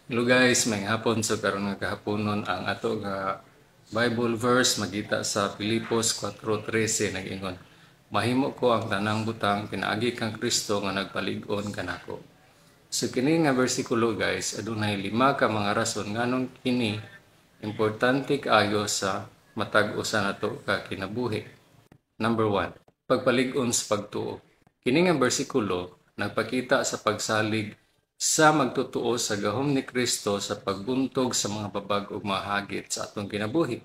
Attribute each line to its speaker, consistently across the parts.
Speaker 1: Hello guys, may hapon sa karon nga kahaponon ang ato nga Bible verse magita sa Filipos 4:13 nag-ingon. Mahimo ko ang tanang butang pinaagi kang Kristo nga nagpalig-on kanako. So kini nga bersikulo guys, adunay 5 ka mga rason nganong kini importante kaayo sa matag usa nato ka kinabuhi. Number 1, pagpalig-on sa pagtuo. Kini nga bersikulo nagpakita sa pagsalig sa magtutuo sa gahom ni Kristo sa pagbuntog sa mga babag ug mahagit sa atong kinabuhi.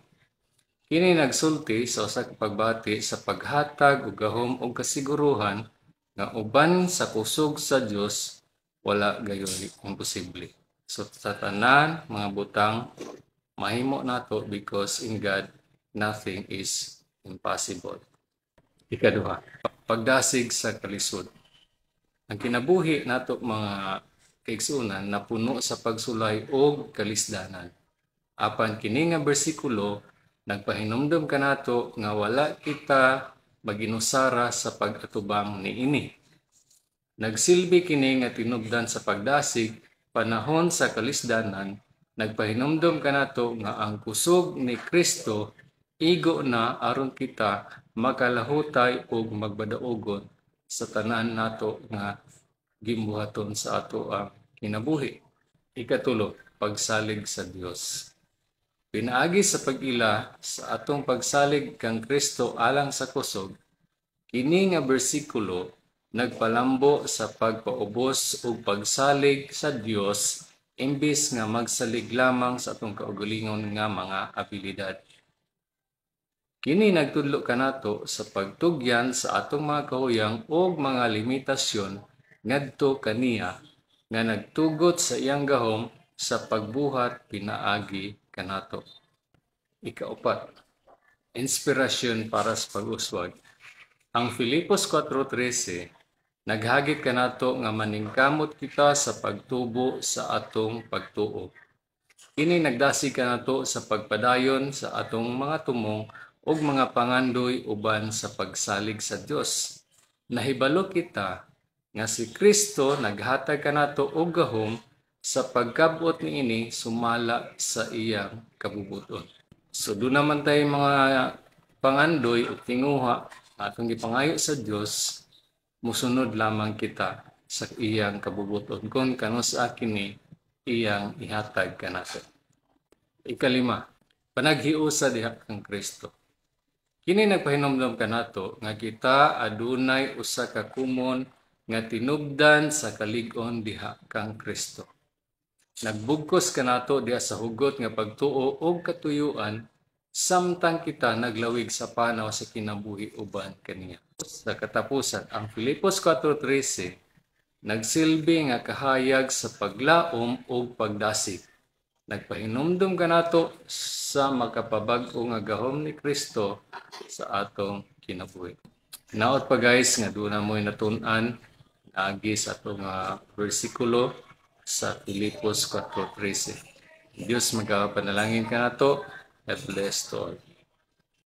Speaker 1: Kini nagsulti sa usa ka pagbati sa paghatag og gahom ug kasiguruhan nga uban sa kusog sa Dios wala gayon imposible. So sa tanan mga butang mahimo nato because in God nothing is impossible. Ikaduha, pagdasig sa kalisod. Ang kinabuhi nato mga kaigsunan napuno sa pagsulay og kalisdanan. Apan kini nga bersikulo nagpahinumdom kanato nga wala kita maginusara sa pag-atubang niini. Nagsilbi kini nga tinubdan sa pagdasig panahon sa kalisdanan, nagpahinumdom kanato nga ang kusog ni Kristo igo na aron kita makalahutay og magbadaogon sa tanan nato nga gimbuhaton sa ato ang kinabuhi. Ikatulo, pagsalig sa Dios. Pinaagi sa pag-ila sa atong pagsalig kang Kristo alang sa kusog, kini nga bersikulo nagpalambo sa pagpaubos ug pagsalig sa Dios imbis nga magsalig lamang sa atong kaugalingon nga mga abilidad. Kini nagtudlo kanato sa pagtugyan sa atong mga kahuyang ug mga limitasyon ngadto kaniya nga nagtugot sa iyang gahom sa pagbuhat pinaagi kanato. Ikaapat, inspirasyon para sa pag-uswag. Ang Filipos 4:13 naghagit kanato nga maningkamot kita sa pagtubo sa atong pagtuo. Kini nagdasig kanato sa pagpadayon sa atong mga tumong ug mga pangandoy uban sa pagsalig sa Dios. Nahibalo kita nga si Kristo naghatag kanato og gahom sa pagkabot niini sumala sa iyang kabubuton. So do naman tayo mga pangandoy ug tinguha atong gipangayo sa Dios, musunod lamang kita sa iyang kabubuton kung kano sa kini iyang ihatag kanato. Ikalima, panaghiusa diha kang Kristo. Kini nagpahinumdom kanato nga kita adunay usa ka kumon nga tinubdan sa kalig-on diha kang Kristo. Nagbugkos kanato diha sa hugot nga pagtuo og katuyuan samtang kita naglawig sa panaw sa kinabuhi uban kaniya. Sa katapusan, ang Filipos 4:13 nagsilbi nga kahayag sa paglaom ug pagdasig. Nagpahinumdom kanato sa makapabag-o nga gahom ni Kristo sa atong kinabuhi. Naot pa guys nga doon na mo'y natun-an agi sa atong bersikulo sa Filipos 4:13. Diyos magapanalangin kanato. God bless to all.